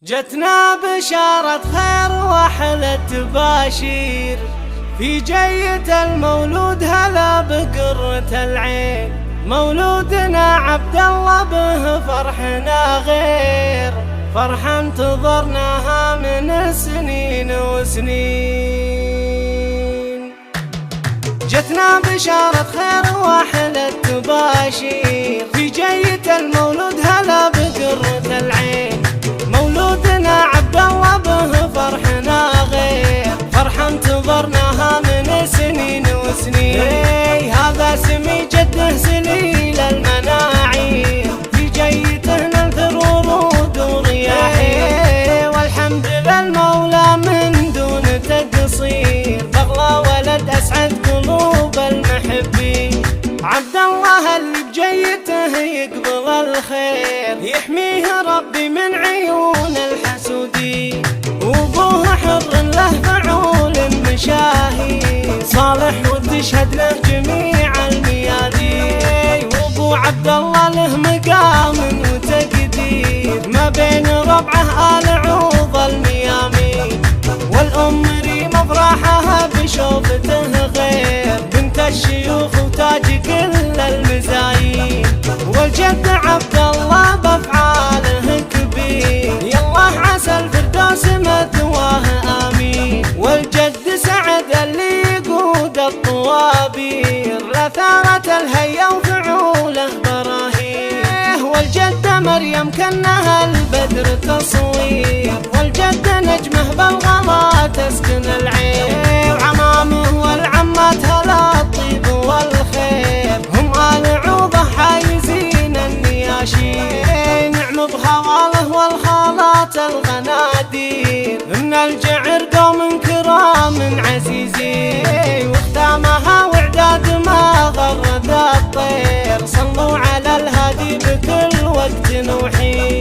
جتنا بشارة خير وأحلى تباشير في جية المولود، هلا بقرة العين. مولودنا عبد الله به فرحنا غير فرحة انتظرناها من سنين وسنين. جتنا بشارة خير وأحلى تباشير في جية المولود، هلا بقرة العين. مولودنا عبد الله به فرحنا غير فرحة انتظرناها من سنين وسنين. هذا سمي جده سليل المناعير، في جيته ننثر ورود ورياحير. والحمد للمولى من دون تقصير، بغلى ولد أسعد قلوب المحبين. عبد الله اللي بجيته يقبل الخير، يحميه ربي من عيون الحسودين. وابوه حر له فعول مشاهير، صالح وتشهد له جميع الميادين. وابو عبد الله له مقام وتقدير، ما بين ربعه آل عوض الميامين. والأم ريم افراحها بشوفته غير، بنت الشيوخ وتاج كل المزايين. والجد عبد الله بافعاله كبير، يالله عسى الفردوس مثواه امين. والجد سعد اللي يقود الطوابير، لثارة الهيا وفعوله براهين. والجدة مريم كانها البدر تصوير، والجد نجمه بالغلا تسكن العين. وعمامه والعمات هلا الطيب والخير، هم آل عوضة حايزين النياشين. نعم بخواله والخالات الغنادير، من الجعر قوم كرام عزيزين. واختامها واعداد ما غرد الطير، صلوا على الهادي بكل وقت وحين.